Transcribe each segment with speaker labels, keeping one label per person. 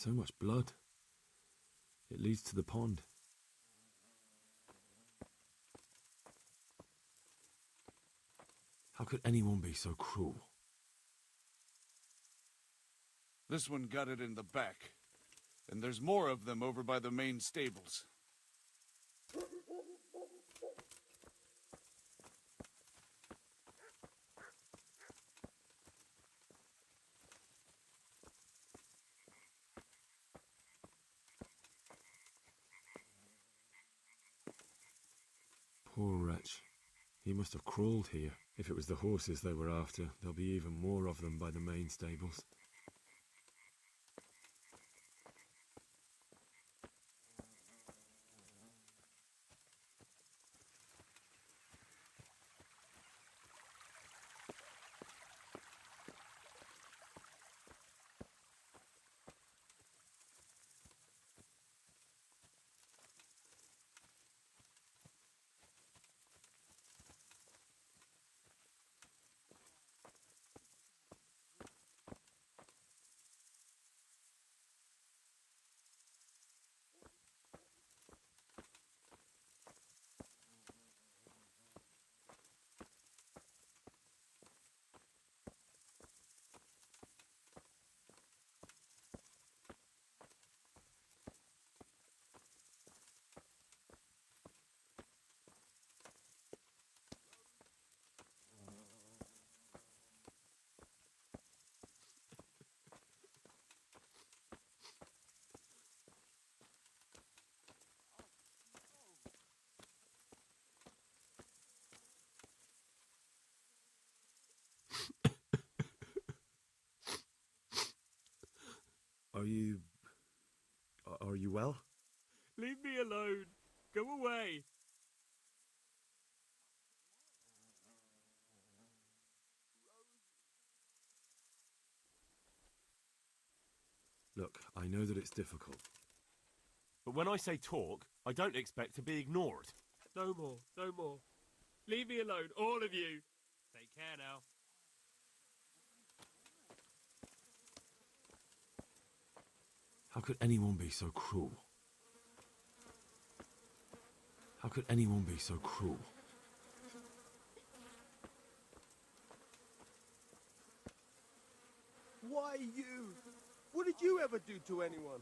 Speaker 1: So much blood. It leads to the pond. How could anyone be so cruel?
Speaker 2: This one got it in the back. And there's more of them over by the main stables.
Speaker 1: Poor wretch. He must have crawled here. If it was the horses they were after, there'll be even more of them by the main stables. Are you well?
Speaker 3: Leave me alone. Go away.
Speaker 1: Look, I know that it's difficult.
Speaker 4: But when I say talk, I don't expect to be ignored.
Speaker 3: No more, no more. Leave me alone, all of you.
Speaker 4: Take care now.
Speaker 1: How could anyone be so cruel? How could anyone be so cruel?
Speaker 5: Why you? What did you ever do to anyone?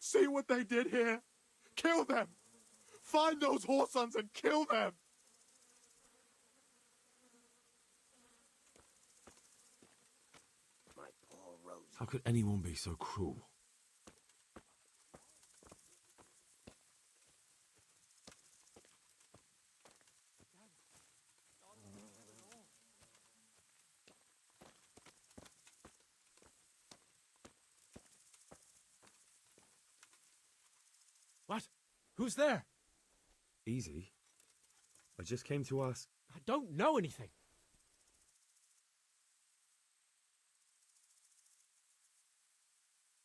Speaker 6: See what they did here? Kill them! Find those whoresons and kill them!
Speaker 5: My poor Rosie.
Speaker 1: How could anyone be so cruel?
Speaker 4: What? Who's there?
Speaker 1: Easy. I just came to ask.
Speaker 3: I don't know anything.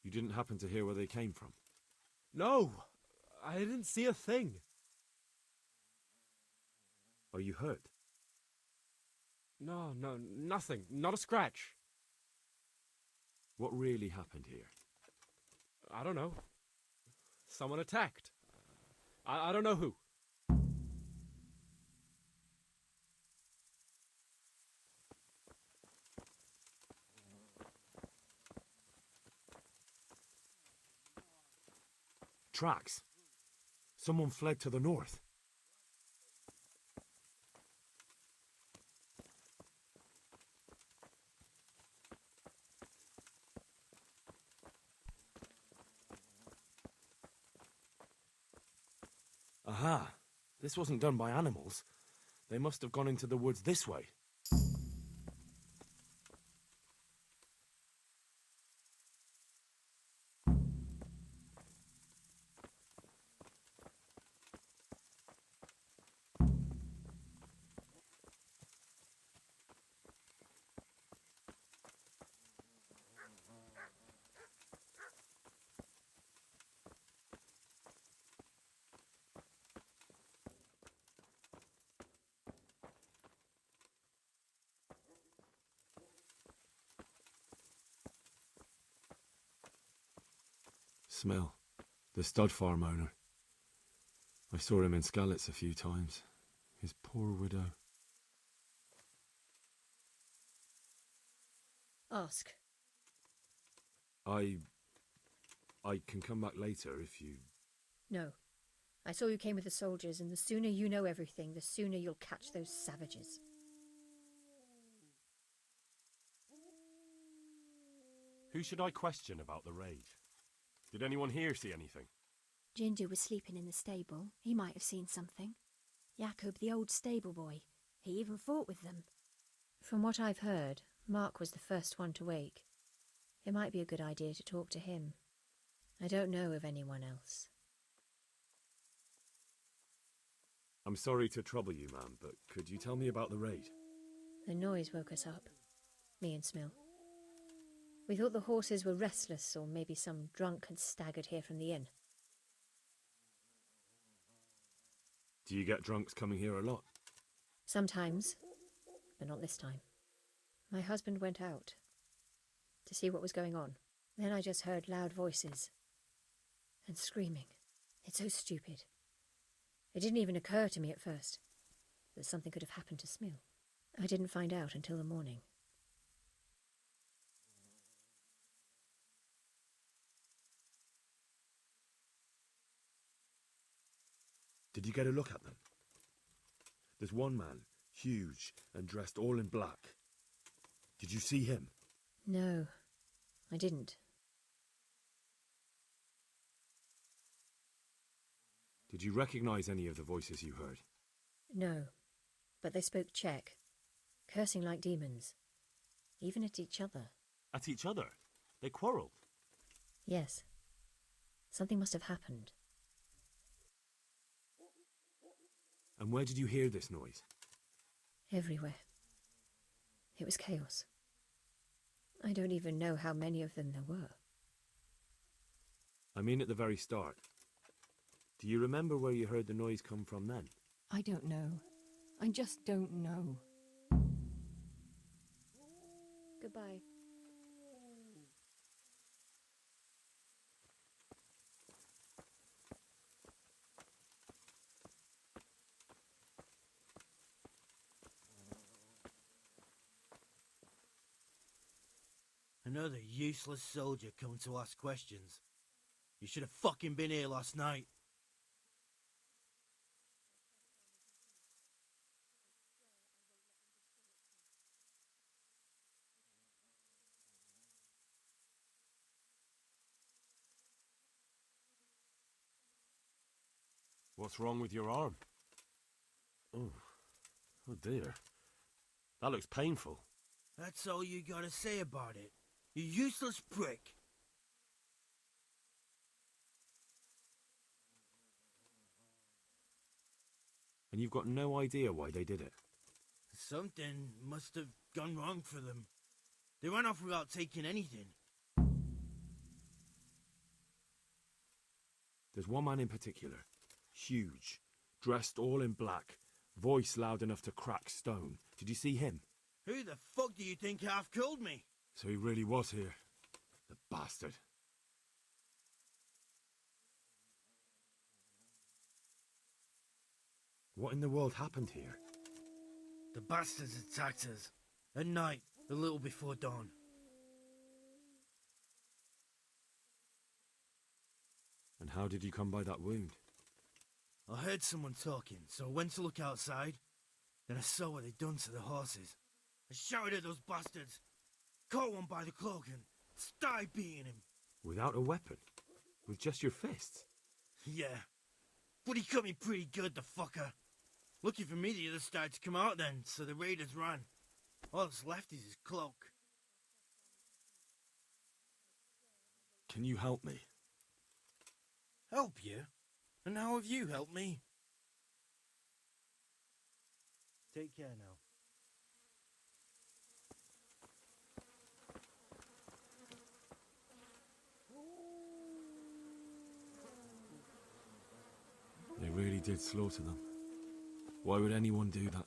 Speaker 1: You didn't happen to hear where they came from?
Speaker 3: No, I didn't see a thing.
Speaker 1: Are you hurt?
Speaker 3: No, nothing. Not a scratch.
Speaker 1: What really happened here?
Speaker 3: I don't know. Someone attacked. I don't know who.
Speaker 1: Tracks. Someone fled to the north. Aha! This wasn't done by animals. They must have gone into the woods this way. Smell. The stud farm owner. I saw him in Skalitz a few times. His poor widow.
Speaker 7: Ask.
Speaker 1: I can come back later if you...
Speaker 7: No. I saw you came with the soldiers, and the sooner you know everything, the sooner you'll catch those savages.
Speaker 4: Who should I question about the raid? Did anyone here see anything?
Speaker 8: Ginger was sleeping in the stable. He might have seen something. Jacob, the old stable boy. He even fought with them.
Speaker 7: From what I've heard, Mark was the first one to wake. It might be a good idea to talk to him. I don't know of anyone else.
Speaker 1: I'm sorry to trouble you, ma'am, but could you tell me about the raid?
Speaker 7: The noise woke us up. Me and Smill. We thought the horses were restless, or maybe some drunk had staggered here from the inn.
Speaker 1: Do you get drunks coming here a lot?
Speaker 7: Sometimes, but not this time. My husband went out to see what was going on. Then I just heard loud voices and screaming. It's so stupid. It didn't even occur to me at first that something could have happened to Smill. I didn't find out until the morning.
Speaker 1: Did you get a look at them? There's one man, huge and dressed all in black. Did you see him?
Speaker 7: No, I didn't.
Speaker 1: Did you recognize any of the voices you heard?
Speaker 7: No, but they spoke Czech, cursing like demons, even at each other.
Speaker 4: At each other? They quarrelled?
Speaker 7: Yes, something must have happened.
Speaker 1: And where did you hear this noise?
Speaker 7: Everywhere. It was chaos. I don't even know how many of them there were.
Speaker 1: I mean at the very start. Do you remember where you heard the noise come from then?
Speaker 9: I don't know. I just don't know.
Speaker 7: Goodbye.
Speaker 10: Another useless soldier coming to ask questions. You should have fucking been here last night.
Speaker 4: What's wrong with your arm? Oh dear. That looks painful.
Speaker 10: That's all you gotta say about it. You useless prick.
Speaker 1: And you've got no idea why they did it?
Speaker 10: Something must have gone wrong for them. They ran off without taking anything.
Speaker 1: There's one man in particular. Huge. Dressed all in black. Voice loud enough to crack stone. Did you see him?
Speaker 10: Who the fuck do you think half killed me?
Speaker 1: So he really was here. The bastard. What in the world happened here?
Speaker 10: The bastards attacked us. At night, a little before dawn.
Speaker 1: And how did you come by that wound?
Speaker 10: I heard someone talking, so I went to look outside. Then I saw what they'd done to the horses. I shouted at those bastards, caught one by the cloak and started beating him.
Speaker 1: Without a weapon? With just your fists?
Speaker 10: Yeah, but he cut me pretty good, the fucker. Lucky for me the others started to come out then, so the raiders ran. All that's left is his cloak.
Speaker 1: Can you help me?
Speaker 10: Help you? And how have you helped me? Take care now.
Speaker 1: They really did slaughter them. Why would anyone do that?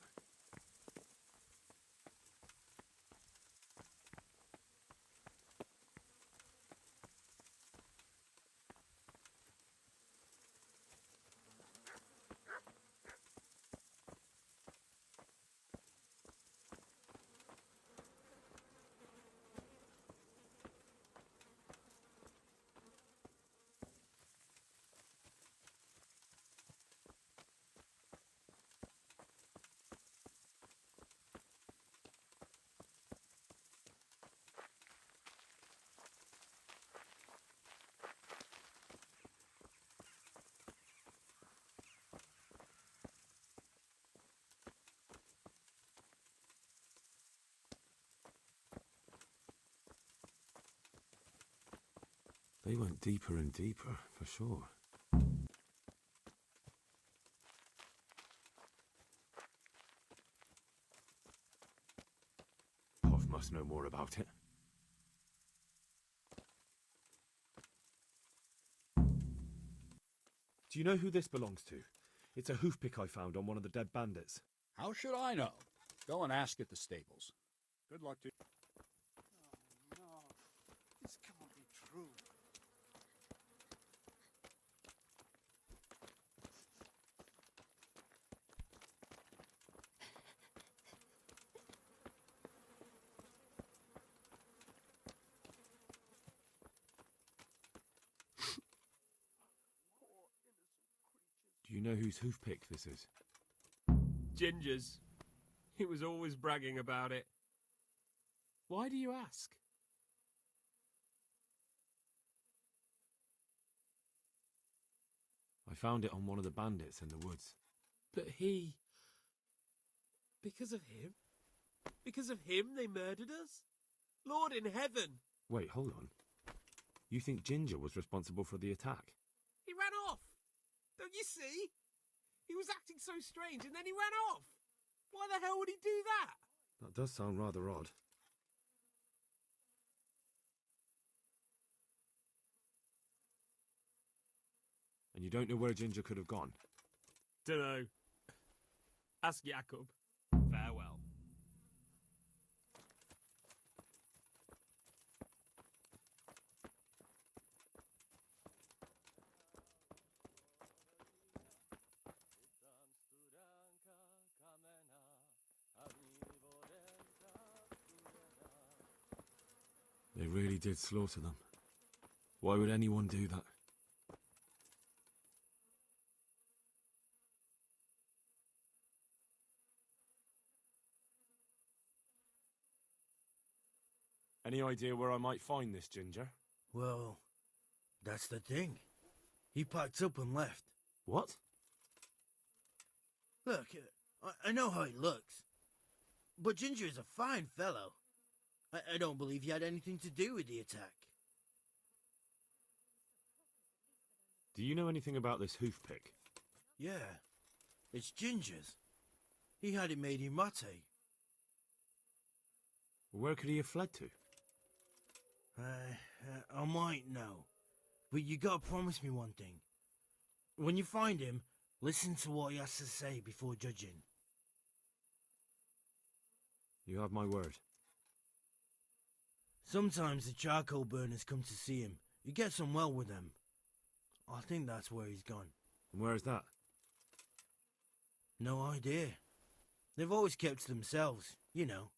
Speaker 4: They went deeper and deeper, for sure.
Speaker 1: Hoff must know more about it. Do you know who this belongs to? It's a hoofpick I found on one of the dead bandits.
Speaker 11: How should I know? Go and ask at the stables.
Speaker 2: Good luck to you. Oh, no. This can't be true.
Speaker 1: Do you know whose hoofpick this is?
Speaker 3: Ginger's. He was always bragging about it. Why do you ask?
Speaker 1: I found it on one of the bandits in the woods.
Speaker 3: But he... Because of him? Because of him they murdered us? Lord in heaven!
Speaker 1: Wait, hold on. You think Ginger was responsible for the attack?
Speaker 3: He ran off! Don't you see? He was acting so strange and then he ran off! Why the hell would he do that?
Speaker 1: That does sound rather odd. And you don't know where Ginger could have gone?
Speaker 3: Dunno. Ask Jakob. Farewell.
Speaker 1: They really did slaughter them. Why would anyone do that? Any idea where I might find this Ginger?
Speaker 10: Well, that's the thing. He packed up and left.
Speaker 1: What?
Speaker 10: Look, I know how he looks. But Ginger is a fine fellow. I don't believe he had anything to do with the attack.
Speaker 1: Do you know anything about this hoofpick?
Speaker 10: Yeah, it's Ginger's. He had it made in Mate.
Speaker 1: Where could he have fled to?
Speaker 10: I might know. But you gotta promise me one thing. When you find him, listen to what he has to say before judging.
Speaker 1: You have my word.
Speaker 10: Sometimes the charcoal burners come to see him. He gets on well with them. I think that's where he's gone.
Speaker 1: And where is that?
Speaker 10: No idea. They've always kept to themselves, you know,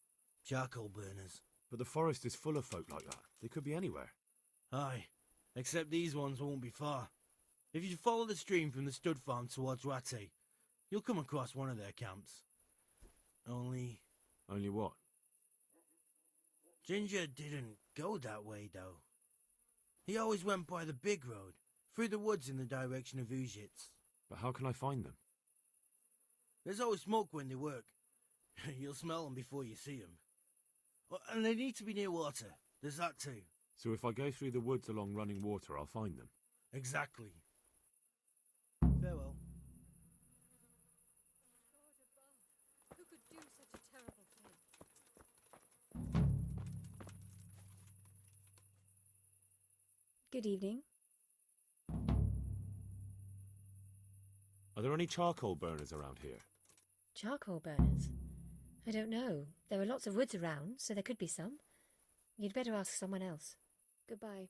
Speaker 10: charcoal burners.
Speaker 1: But the forest is full of folk like that. They could be anywhere.
Speaker 10: Aye, except these ones won't be far. If you follow the stream from the stud farm towards Rate, you'll come across one of their camps. Only
Speaker 1: what?
Speaker 10: Ginger didn't go that way, though. He always went by the big road, through the woods in the direction of Uzhitz.
Speaker 1: But how can I find them?
Speaker 10: There's always smoke when they work. You'll smell them before you see them. Oh, and they need to be near water. There's that too.
Speaker 1: So if I go through the woods along running water, I'll find them?
Speaker 10: Exactly. Farewell.
Speaker 7: Who could do such a terrible thing? Good evening.
Speaker 1: Are there any charcoal burners around here?
Speaker 7: Charcoal burners? I don't know. There are lots of woods around, so there could be some. You'd better ask someone else. Goodbye.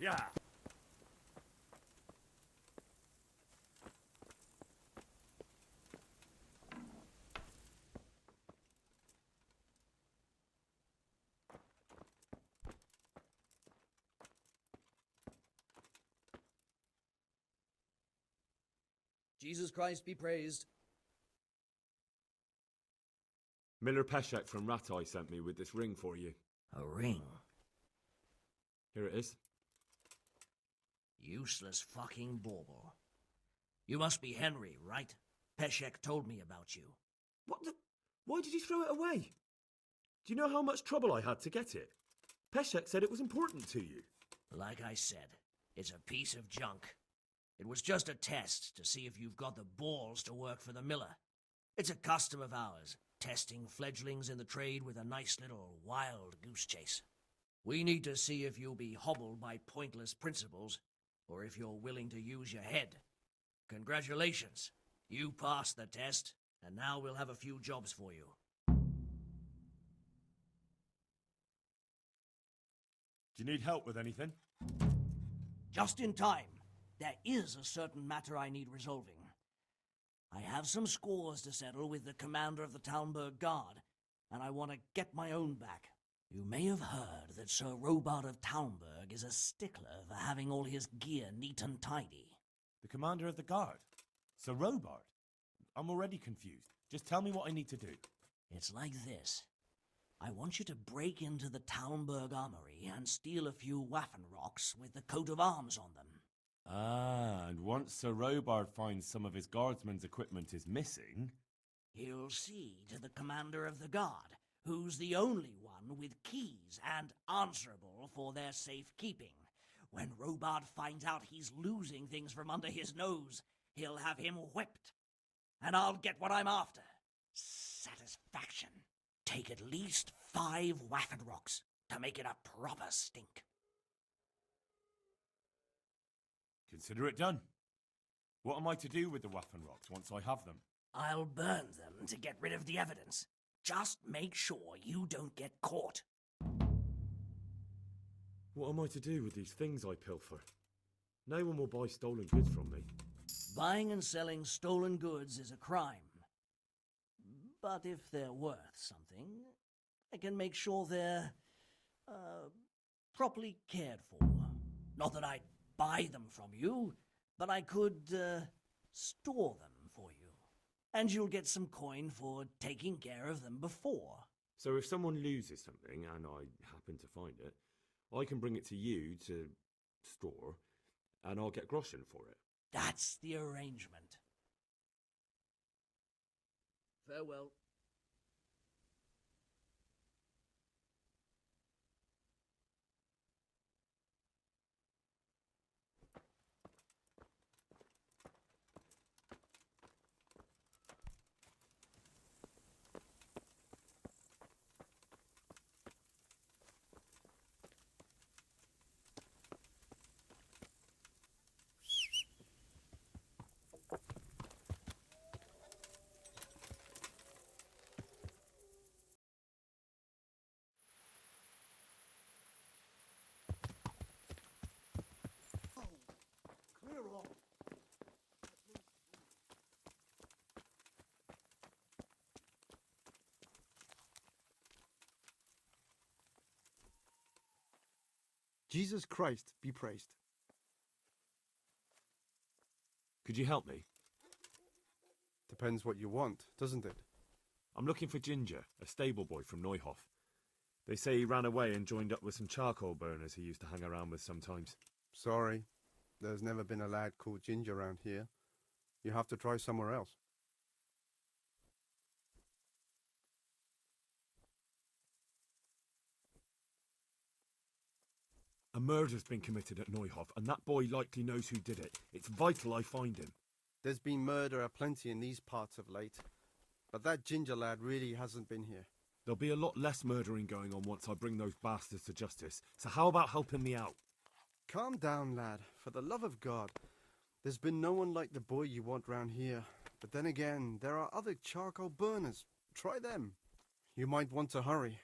Speaker 4: Yeah.
Speaker 12: Jesus Christ be praised.
Speaker 1: Miller Peshek from Ratai sent me with this ring for you.
Speaker 13: A ring?
Speaker 1: Here it is.
Speaker 13: Useless fucking bauble. You must be Henry, right? Peshek told me about you.
Speaker 1: What the... Why did you throw it away? Do you know how much trouble I had to get it? Peshek said it was important to you.
Speaker 13: Like I said, it's a piece of junk. It was just a test to see if you've got the balls to work for the miller. It's a custom of ours, testing fledglings in the trade with a nice little wild goose chase. We need to see if you'll be hobbled by pointless principles, or if you're willing to use your head. Congratulations. You passed the test, and now we'll have a few jobs for you.
Speaker 1: Do you need help with anything?
Speaker 13: Just in time. There is a certain matter I need resolving. I have some scores to settle with the commander of the Talmberg Guard, and I want to get my own back. You may have heard that Sir Robard of Talmberg is a stickler for having all his gear neat and tidy.
Speaker 1: The commander of the guard? Sir Robard? I'm already confused. Just tell me what I need to do.
Speaker 13: It's like this. I want you to break into the Talmberg armory and steal a few Waffenrocks with the coat of arms on them.
Speaker 1: Ah, and once Sir Robard finds some of his guardsmen's equipment is missing...
Speaker 13: He'll see to the commander of the guard, who's the only one with keys and answerable for their safekeeping. When Robard finds out he's losing things from under his nose, he'll have him whipped. And I'll get what I'm after. Satisfaction. Take at least 5 Waffenrocks to make it a proper stink.
Speaker 1: Consider it done. What am I to do with the Waffenrocks once I have them?
Speaker 13: I'll burn them to get rid of the evidence. Just make sure you don't get caught.
Speaker 1: What am I to do with these things I pilfer? No one will buy stolen goods from me.
Speaker 13: Buying and selling stolen goods is a crime. But if they're worth something, I can make sure they're, properly cared for. Not that I'd buy them from you, but I could, store them for you. And you'll get some coin for taking care of them before.
Speaker 1: So if someone loses something, and I happen to find it, I can bring it to you to store, and I'll get groschen for it.
Speaker 13: That's the arrangement. Farewell.
Speaker 5: Jesus Christ be praised.
Speaker 1: Could you help me?
Speaker 5: Depends what you want, doesn't it?
Speaker 1: I'm looking for Ginger, a stable boy from Neuhof. They say he ran away and joined up with some charcoal burners he used to hang around with sometimes.
Speaker 5: Sorry, there's never been a lad called Ginger around here. You have to try somewhere else.
Speaker 1: A murder's been committed at Neuhof, and that boy likely knows who did it. It's vital I find him.
Speaker 5: There's been murder aplenty in these parts of late, but that Ginger lad really hasn't been here.
Speaker 1: There'll be a lot less murdering going on once I bring those bastards to justice, so how about helping me out?
Speaker 5: Calm down, lad, for the love of God. There's been no one like the boy you want round here. But then again, there are other charcoal burners. Try them. You might want to hurry.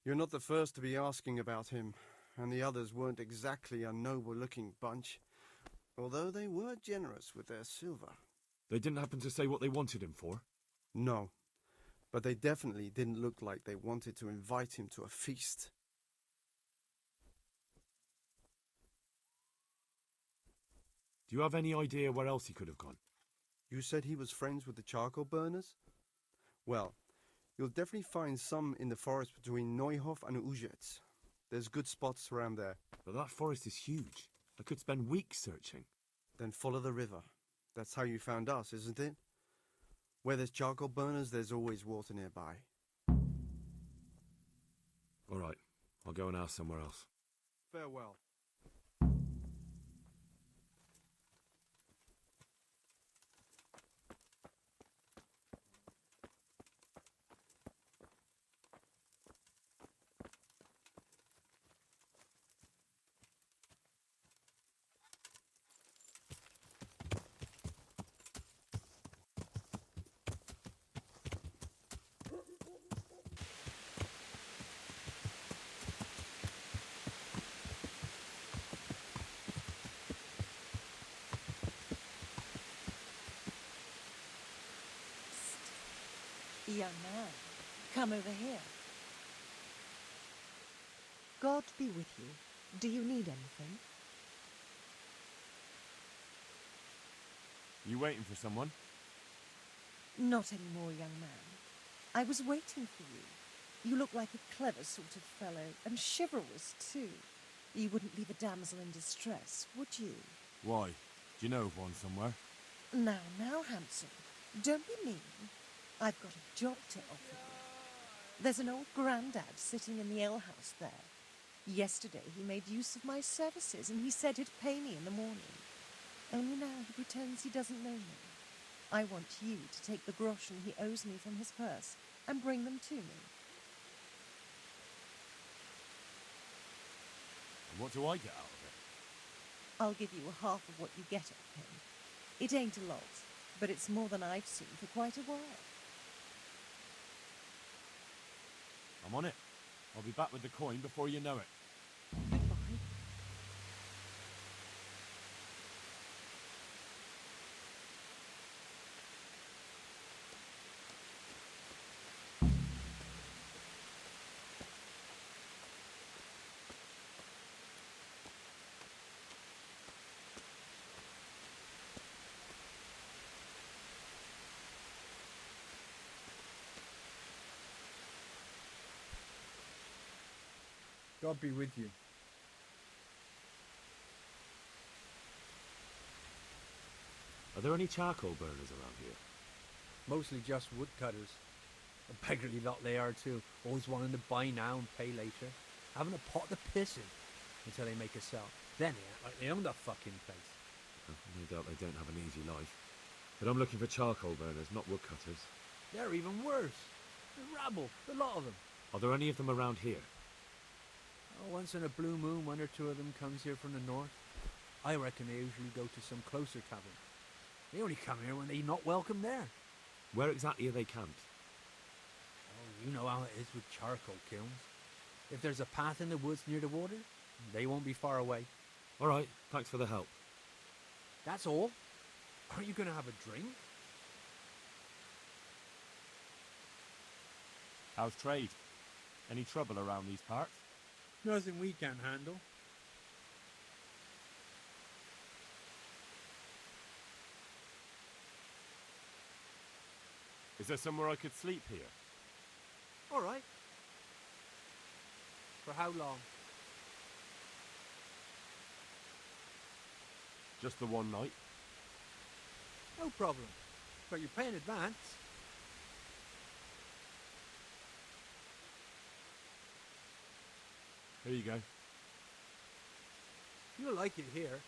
Speaker 5: You're not the first to be asking about him, and the others weren't exactly a noble-looking bunch, although they were generous with their silver.
Speaker 1: They didn't happen to say what they wanted him for?
Speaker 5: No, but they definitely didn't look like they wanted to invite him to a feast.
Speaker 1: Do you have any idea where else he could have gone?
Speaker 5: You said he was friends with the charcoal burners? Well, you'll definitely find some in the forest between Neuhof and Ujetz. There's good spots around there.
Speaker 1: But that forest is huge. I could spend weeks searching.
Speaker 5: Then follow the river. That's how you found us, isn't it? Where there's charcoal burners, there's always water nearby.
Speaker 1: All right, I'll go and ask somewhere else.
Speaker 5: Farewell.
Speaker 9: Young man, come over here. God be with you. Do you need anything?
Speaker 1: You waiting for someone?
Speaker 9: Not anymore, young man. I was waiting for you. You look like a clever sort of fellow, and chivalrous, too. You wouldn't leave a damsel in distress, would you?
Speaker 1: Why? Do you know of one somewhere?
Speaker 9: Now, handsome. Don't be mean. I've got a job to offer you. There's an old grandad sitting in the alehouse there. Yesterday he made use of my services, and he said he'd pay me in the morning. Only now he pretends he doesn't know me. I want you to take the groschen he owes me from his purse and bring them to me.
Speaker 1: And what do I get out of it?
Speaker 9: I'll give you half of what you get of him. It ain't a lot, but it's more than I've seen for quite a while.
Speaker 1: I'm on it. I'll be back with the coin before you know it.
Speaker 9: Goodbye.
Speaker 11: God be with you.
Speaker 1: Are there any charcoal burners around here?
Speaker 11: Mostly just woodcutters. A beggarly lot they are too, always wanting to buy now and pay later. Having a pot to piss in until they make a sell. Then they act like they own the fucking place.
Speaker 1: No doubt they don't have an easy life. But I'm looking for charcoal burners, not woodcutters.
Speaker 11: They're even worse. The rabble, the lot of them.
Speaker 1: Are there any of them around here?
Speaker 11: Oh, once in a blue moon, one or two of them comes here from the north. I reckon they usually go to some closer tavern. They only come here when they're not welcome there.
Speaker 1: Where exactly are they camped?
Speaker 11: Oh, you know how it is with charcoal kilns. If there's a path in the woods near the water, they won't be far away.
Speaker 1: All right, thanks for the help.
Speaker 11: That's all. Aren't you going to have a drink?
Speaker 1: How's trade? Any trouble around these parts?
Speaker 11: Nothing we can't handle.
Speaker 1: Is there somewhere I could sleep here?
Speaker 11: All right. For how long?
Speaker 1: Just the one night?
Speaker 11: No problem. But you pay in advance.
Speaker 1: Here you go.
Speaker 11: You'll like it here.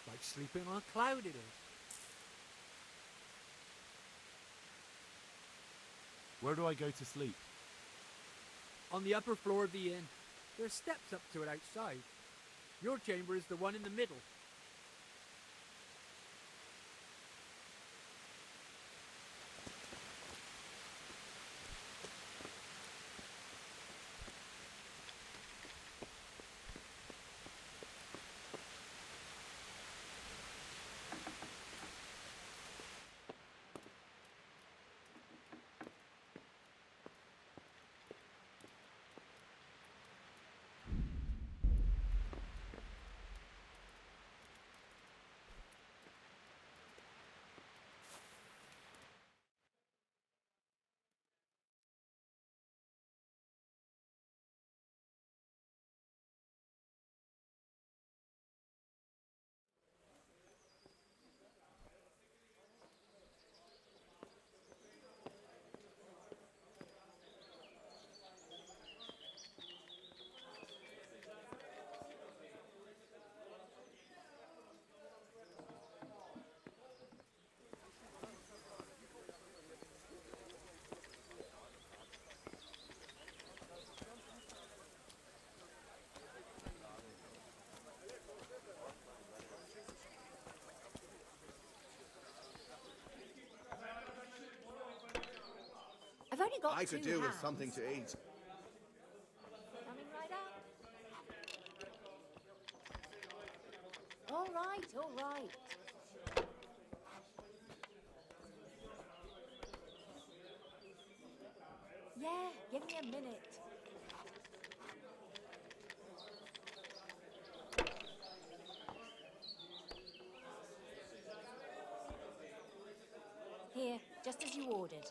Speaker 11: Like sleeping on a cloud it is.
Speaker 1: Where do I go to sleep?
Speaker 11: On the upper floor of the inn. There's steps up to it outside. Your chamber is the one in the middle.
Speaker 8: only got
Speaker 12: I
Speaker 8: two
Speaker 12: could do with
Speaker 8: hands.
Speaker 12: something to eat.
Speaker 8: Coming right up. All right, all right. Yeah, give me a minute. Here, just as you ordered.